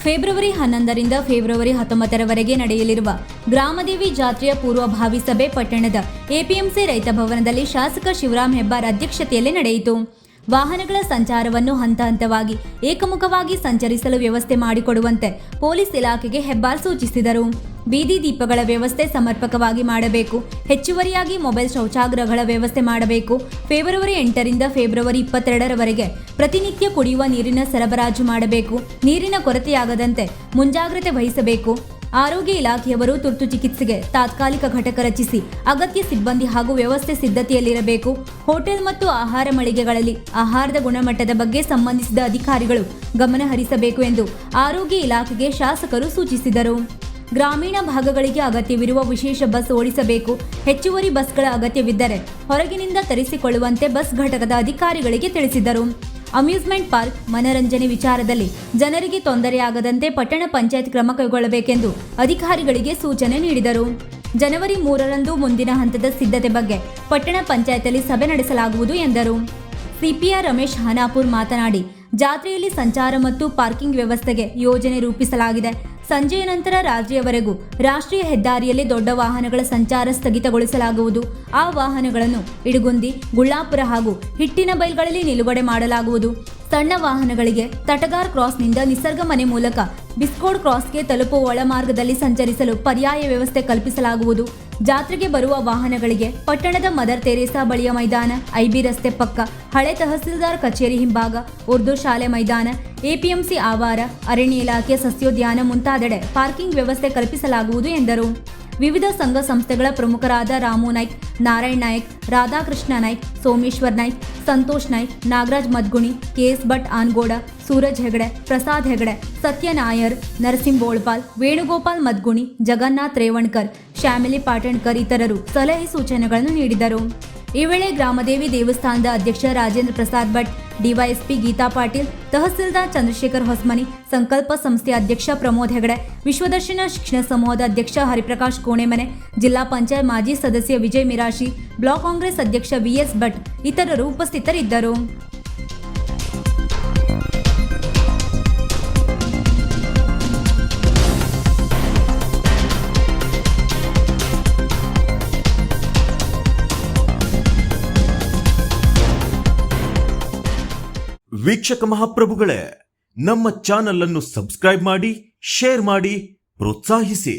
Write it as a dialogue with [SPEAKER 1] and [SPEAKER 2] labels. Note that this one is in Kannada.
[SPEAKER 1] ಫೆಬ್ರವರಿ 11ರಿಂದ ಫೆಬ್ರವರಿ 19ರವರೆಗೆ ನಡೆಯಲಿರುವ ಗ್ರಾಮದೇವಿ ಜಾತ್ರೆಯ ಪೂರ್ವಭಾವಿ ಸಭೆ ಪಟ್ಟಣದ ಎಪಿಎಂಸಿ ರೈತ ಭವನದಲ್ಲಿ ಶಾಸಕ ಶಿವರಾಮ್ ಹೆಬ್ಬಾರ್ ಅಧ್ಯಕ್ಷತೆಯಲ್ಲಿ ನಡೆಯಿತು. ವಾಹನಗಳ ಸಂಚಾರವನ್ನು ಹಂತ ಹಂತವಾಗಿ ಏಕಮುಖವಾಗಿ ಸಂಚರಿಸಲು ವ್ಯವಸ್ಥೆ ಮಾಡಿಕೊಡುವಂತೆ ಪೊಲೀಸ್ ಇಲಾಖೆಗೆ ಹೆಬ್ಬಾರ್ ಸೂಚಿಸಿದರು. ಬೀದಿ ದೀಪಗಳ ವ್ಯವಸ್ಥೆ ಸಮರ್ಪಕವಾಗಿ ಮಾಡಬೇಕು. ಹೆಚ್ಚುವರಿಯಾಗಿ ಮೊಬೈಲ್ ಶೌಚಾಗಾರಗಳ ವ್ಯವಸ್ಥೆ ಮಾಡಬೇಕು. ಫೆಬ್ರವರಿ 8ರಿಂದ ಫೆಬ್ರವರಿ 22ರವರೆಗೆ ಪ್ರತಿನಿತ್ಯ ಕುಡಿಯುವ ನೀರಿನ ಸರಬರಾಜು ಮಾಡಬೇಕು. ನೀರಿನ ಕೊರತೆಯಾಗದಂತೆ ಮುಂಜಾಗ್ರತೆ ವಹಿಸಬೇಕು. ಆರೋಗ್ಯ ಇಲಾಖೆಯವರು ತುರ್ತು ಚಿಕಿತ್ಸೆಗೆ ತಾತ್ಕಾಲಿಕ ಘಟಕ ರಚಿಸಿ ಅಗತ್ಯ ಸಿಬ್ಬಂದಿ ಹಾಗೂ ವ್ಯವಸ್ಥೆ ಸಿದ್ಧತೆಯಲ್ಲಿರಬೇಕು. ಹೋಟೆಲ್ ಮತ್ತು ಆಹಾರ ಮಳಿಗೆಗಳಲ್ಲಿ ಆಹಾರದ ಗುಣಮಟ್ಟದ ಬಗ್ಗೆ ಸಂಬಂಧಿಸಿದ ಅಧಿಕಾರಿಗಳು ಗಮನ ಹರಿಸಬೇಕು ಎಂದು ಆರೋಗ್ಯ ಇಲಾಖೆಗೆ ಶಾಸಕರು ಸೂಚಿಸಿದರು. ಗ್ರಾಮೀಣ ಭಾಗಗಳಿಗೆ ಅಗತ್ಯವಿರುವ ವಿಶೇಷ ಬಸ್ ಓಡಿಸಬೇಕು. ಹೆಚ್ಚುವರಿ ಬಸ್ಗಳ ಅಗತ್ಯವಿದ್ದರೆ ಹೊರಗಿನಿಂದ ತರಿಸಿಕೊಳ್ಳುವಂತೆ ಬಸ್ ಘಟಕದ ಅಧಿಕಾರಿಗಳಿಗೆ ತಿಳಿಸಿದರು. ಅಮ್ಯೂಸ್ಮೆಂಟ್ ಪಾರ್ಕ್, ಮನರಂಜನೆ ವಿಚಾರದಲ್ಲಿ ಜನರಿಗೆ ತೊಂದರೆಯಾಗದಂತೆ ಪಟ್ಟಣ ಪಂಚಾಯತ್ ಕ್ರಮ ಕೈಗೊಳ್ಳಬೇಕೆಂದು ಅಧಿಕಾರಿಗಳಿಗೆ ಸೂಚನೆ ನೀಡಿದರು. ಜನವರಿ 3ರಂದು ಮುಂದಿನ ಹಂತದ ಸಿದ್ಧತೆ ಬಗ್ಗೆ ಪಟ್ಟಣ ಪಂಚಾಯತ್ನಲ್ಲಿ ಸಭೆ ನಡೆಸಲಾಗುವುದು ಎಂದರು. ಸಿಪಿಆರ್ ರಮೇಶ್ ಹಾನಾಪುರ್ ಮಾತನಾಡಿ, ಜಾತ್ರೆಯಲ್ಲಿ ಸಂಚಾರ ಮತ್ತು ಪಾರ್ಕಿಂಗ್ ವ್ಯವಸ್ಥೆಗೆ ಯೋಜನೆ ರೂಪಿಸಲಾಗಿದೆ. ಸಂಜೆಯ ನಂತರ ರಾತ್ರಿಯವರೆಗೂ ರಾಷ್ಟ್ರೀಯ ಹೆದ್ದಾರಿಯಲ್ಲಿ ದೊಡ್ಡ ವಾಹನಗಳ ಸಂಚಾರ ಸ್ಥಗಿತಗೊಳಿಸಲಾಗುವುದು. ಆ ವಾಹನಗಳನ್ನು ಇಡಗುಂದಿ, ಗುಳ್ಳಾಪುರ ಹಾಗೂ ಹಿಟ್ಟಿನಬೈಲ್ಗಳಲ್ಲಿ ನಿಲುಗಡೆ ಮಾಡಲಾಗುವುದು. ಸಣ್ಣ ವಾಹನಗಳಿಗೆ ತಟಗಾರ್ ಕ್ರಾಸ್ನಿಂದ ನಿಸರ್ಗ ಮನೆ ಮೂಲಕ ಬಿಸ್ಕೋಡ್ ಕ್ರಾಸ್ಗೆ ತಲುಪುವ ಒಳಮಾರ್ಗದಲ್ಲಿ ಸಂಚರಿಸಲು ಪರ್ಯಾಯ ವ್ಯವಸ್ಥೆ ಕಲ್ಪಿಸಲಾಗುವುದು. ಜಾತ್ರೆಗೆ ಬರುವ ವಾಹನಗಳಿಗೆ ಪಟ್ಟಣದ ಮದರ್ ತೆರೇಸಾ ಬಳಿಯ ಮೈದಾನ, ಐಬಿ ರಸ್ತೆ ಪಕ್ಕ, ಹಳೆ ತಹಸೀಲ್ದಾರ್ ಕಚೇರಿ ಹಿಂಭಾಗ, ಉರ್ದು ಶಾಲೆ ಮೈದಾನ, ಎಪಿಎಂಸಿ ಆವಾರ, ಅರಣ್ಯ ಇಲಾಖೆ ಸಸ್ಯೋದ್ಯಾನ ಮುಂತಾದೆಡೆ ಪಾರ್ಕಿಂಗ್ ವ್ಯವಸ್ಥೆ ಕಲ್ಪಿಸಲಾಗುವುದು ಎಂದರು. ವಿವಿಧ ಸಂಘ ಸಂಸ್ಥೆಗಳ ಪ್ರಮುಖರಾದ ರಾಮು ನಾಯ್ಕ್, ನಾರಾಯಣ್ ನಾಯ್ಕ್, ರಾಧಾಕೃಷ್ಣ ನಾಯ್ಕ್, ಸೋಮೇಶ್ವರ್ ನಾಯ್ಕ್, ಸಂತೋಷ್ ನಾಯ್ಕ್, ನಾಗರಾಜ್ ಮದ್ಗುಣಿ, ಕೆಎಸ್ ಭಟ್ ಆನ್ಗೋಡ, ಸೂರಜ್ ಹೆಗಡೆ, ಪ್ರಸಾದ್ ಹೆಗಡೆ, ಸತ್ಯ ನಾಯರ್, ನರಸಿಂಹ ಬೋಳ್ಪಾಲ್, ವೇಣುಗೋಪಾಲ್ ಮದ್ಗುಣಿ, ಜಗನ್ನಾಥ್ ರೇವಣ್ಕರ್, ಶ್ಯಾಮಿಲಿ ಪಾಟಣ್ಕರ್ ಇತರರು ಸಲಹೆ ಸೂಚನೆಗಳನ್ನು ನೀಡಿದರು. ಈ ವೇಳೆ ಗ್ರಾಮದೇವಿ ದೇವಸ್ಥಾನದ ಅಧ್ಯಕ್ಷ ರಾಜೇಂದ್ರ ಪ್ರಸಾದ್ ಭಟ್, ಡಿವೈಎಸ್ಪಿ ಗೀತಾ ಪಾಟೀಲ್, ತಹಸೀಲ್ದಾರ್ ಚಂದ್ರಶೇಖರ್ ಹೊಸ್ಮನಿ, ಸಂಕಲ್ಪ ಸಂಸ್ಥೆ ಅಧ್ಯಕ್ಷ ಪ್ರಮೋದ್ ಹೆಗಡೆ, ವಿಶ್ವದರ್ಶನ ಶಿಕ್ಷಣ ಸಮೂಹದ ಅಧ್ಯಕ್ಷ ಹರಿಪ್ರಕಾಶ್ ಕೋಣೆಮನೆ, ಜಿಲ್ಲಾ ಪಂಚಾಯತ್ ಮಾಜಿ ಸದಸ್ಯ ವಿಜಯ್ ಮಿರಾಶಿ, ಬ್ಲಾಕ್ ಕಾಂಗ್ರೆಸ್ ಅಧ್ಯಕ್ಷ ವಿಎಸ್ ಭಟ್ ಇತರರು ಉಪಸ್ಥಿತರಿದ್ದರು.
[SPEAKER 2] ವೀಕ್ಷಕ ಮಹಾಪ್ರಭುಗಳೇ, ನಮ್ಮ ಚಾನಲ್ ಅನ್ನು ಸಬ್ಸ್ಕ್ರೈಬ್ ಮಾಡಿ, ಶೇರ್ ಮಾಡಿ, ಪ್ರೋತ್ಸಾಹಿಸಿ.